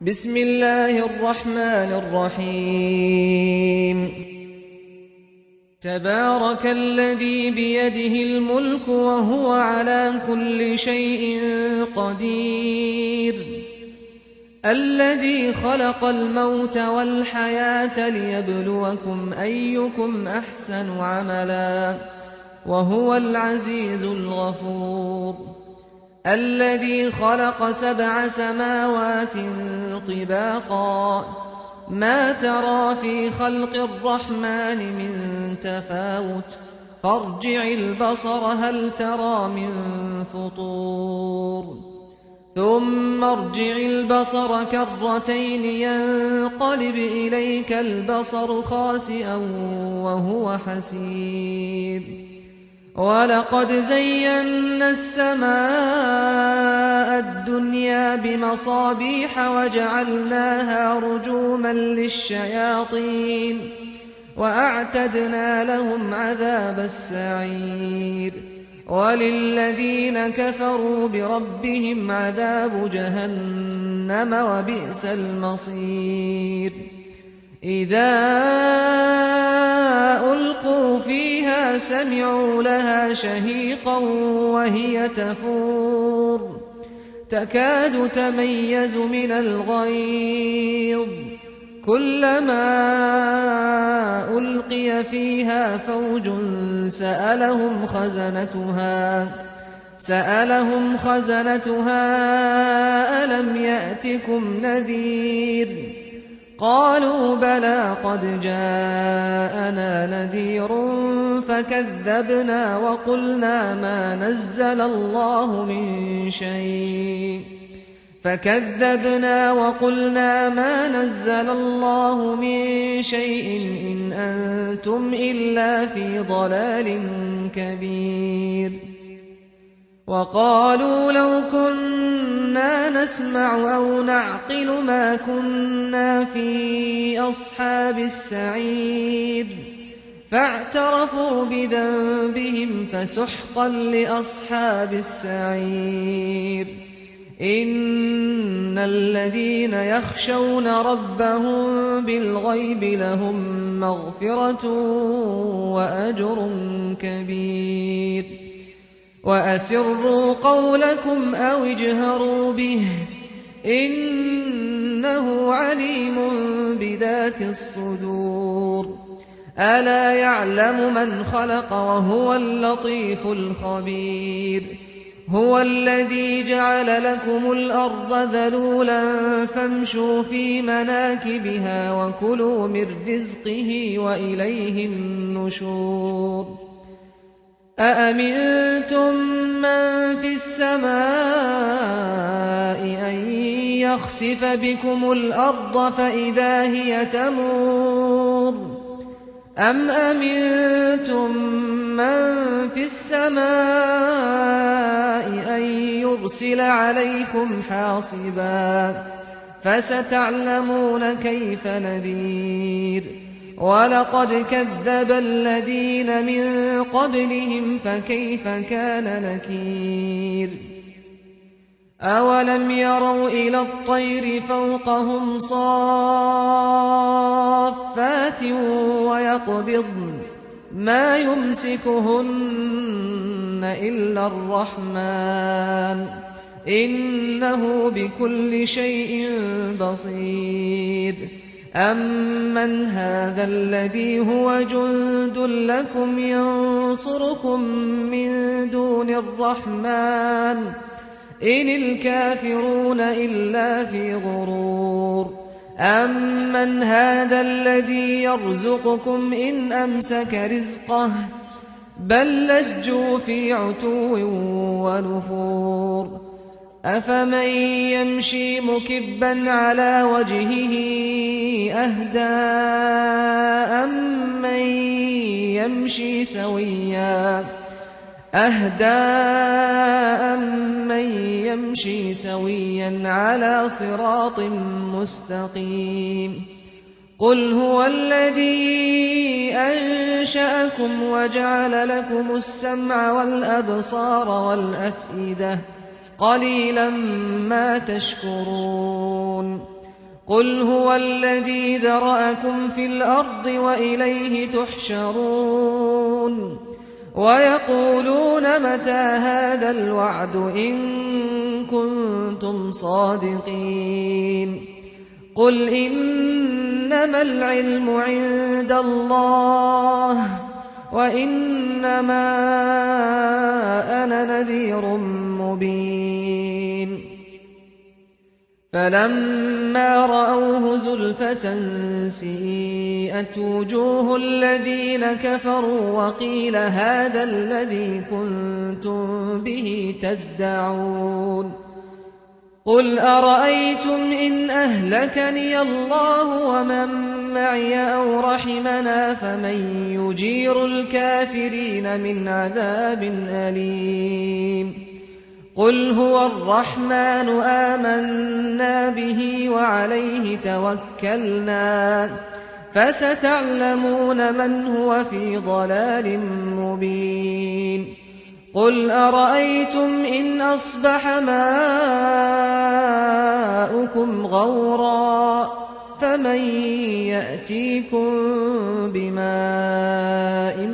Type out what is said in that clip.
بسم الله الرحمن الرحيم تبارك الذي بيده الملك وهو على كل شيء قدير الذي خلق الموت والحياة ليبلوكم أيكم أحسن عملا وهو العزيز الغفور الذي خلق 7 سماوات طباقا ما ترى في خلق الرحمن من تفاوت فارجع البصر هل ترى من فطور ثم ارجع البصر كرتين ينقلب إليك البصر خاسئا وهو حسير ولقد زينا السماء الدنيا بمصابيح وجعلناها رجوما للشياطين وأعتدنا لهم عذاب السعير وللذين كفروا بربهم عذاب جهنم وبئس المصير إذا ألقوا فيها سمعوا لها شهيقا وهي تفور تكاد تميز من الغيظ كلما ألقي فيها فوج سألهم خزنتها ألم يأتكم نذير قالوا بلى قد جاءنا نذير فكذبنا وقلنا ما نزل الله من شيء إن أنتم إلا في ضلال كبير وقالوا لو كنا نسمع أو نعقل ما كنا في أصحاب السعير فاعترفوا بذنبهم فسحقا لأصحاب السعير إن الذين يخشون ربهم بالغيب لهم مغفرة وأجر كبير وأسروا قولكم أو اجهروا به إنه عليم بذات الصدور ألا يعلم من خلق وهو اللطيف الخبير هو الذي جعل لكم الأرض ذلولا فامشوا في مناكبها وكلوا من رزقه وإليه النشور أأمنتم من في السماء أن يخسف بكم الأرض فإذا هي تمور أم أمنتم من في السماء أن يرسل عليكم حاصبا فستعلمون كيف نذير ولقد كذب الذين من قبلهم فكيف كان نكير أولم يروا إلى الطير فوقهم صافات ويقبضن ما يمسكهن إلا الرحمن إنه بكل شيء بصير أمن هذا الذي هو جند لكم ينصركم من دون الرحمن إن الكافرون إلا في غرور أمن هذا الذي يرزقكم إن أمسك رزقه بل لجوا في عتو ونفور أفمن يمشي مكبا على وجهه أهدى أمن يمشي سويا على صراط مستقيم قل هو الذي أنشأكم وجعل لكم السمع والأبصار والأفئدة قليلا ما تشكرون قل هو الذي ذرأكم في الأرض وإليه تحشرون ويقولون متى هذا الوعد إن كنتم صادقين قل إنما العلم عند الله وإنما أنا نذير مبين فلما رأوه زلفة سيئت وجوه الذين كفروا وقيل هذا الذي كنتم به تدعون قل أرأيتم إن أهلكني الله ومن معي أو رحمنا فمن يجير الكافرين من عذاب أليم قل هو الرحمن آمنا به وعليه توكلنا فستعلمون من هو في ضلال مبين قل أرأيتم إن أصبح ماؤكم غورا فمن يأتيكم بماء